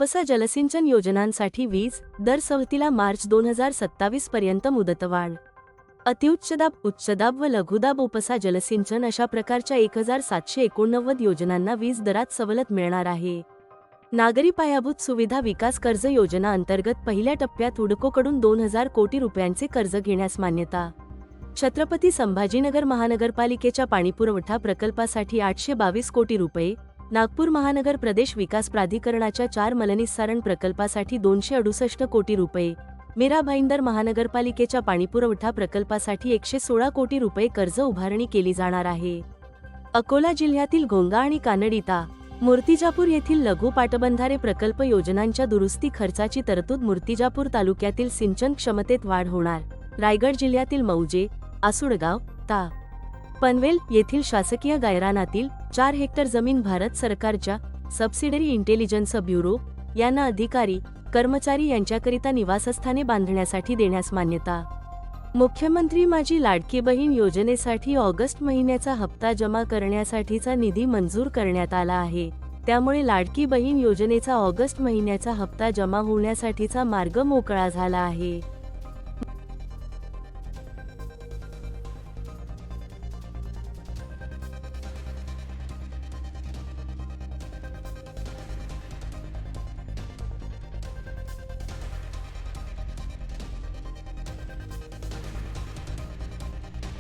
उपसा जलसिंचन योजनांसाठी वीज दर सवलतीला मार्च 2027 पर्यंत मुदतवाढ. अतिउच्चदाब, उच्चदाब व लघुदाब उपसा जलसिंचन अशा प्रकारच्या 1789 योजनांना वीज दरात सवलत मिळणार आहे. नागरी पायाभूत सुविधा विकास कर्ज योजना अंतर्गत पहिल्या टप्प्यात हुडकोकडून 2000 कोटी रुपयांचे कर्ज घेण्यास मान्यता. छत्रपती संभाजीनगर महानगरपालिकेच्या पाणीपुरवठा प्रकल्पासाठी 822 कोटी रुपये, नागपूर महानगर प्रदेश विकास प्राधिकरणाच्या 4 मलनिस्सारण प्रकल्पासाठी 268 कोटी रुपये, मीरा भाईंदर महानगरपालिकेच्या पाणीपुरवठा प्रकल्पासाठी 116 कोटी रुपये कर्ज उभारणी केली जाणार आहे. अकोला जिल्ह्यातील घोंगा आणि कानडीता, मूर्तिजापूर येथील लघु पाटबंधारे प्रकल्प योजनांच्या दुरुस्ती खर्चाची तरतूद. मूर्तिजापूर तालुक्यातील सिंचन क्षमतेत वाढ होणार. रायगड जिल्ह्यातील मौजे, आसुडगाव, ता. पनवेल येथील शासकीय गायरानातील 4 हेक्टर जमीन भारत सरकारच्या सबसिडरी इंटेलिजन्स ब्युरो यांना अधिकारी, कर्मचारी यांच्याकरिता निवासस्थाने बांधण्यासाठी देण्यास मान्यता. मुख्यमंत्री माझी लाडकी बहीण योजनेसाठी ऑगस्ट महिन्याचा हप्ता जमा करण्यासाठीचा निधी मंजूर करण्यात आला आहे. त्यामुळे लाडकी बहीण योजनेचा ऑगस्ट महिन्याचा हप्ता जमा होण्यासाठीचा मार्ग मोकळा झाला आहे.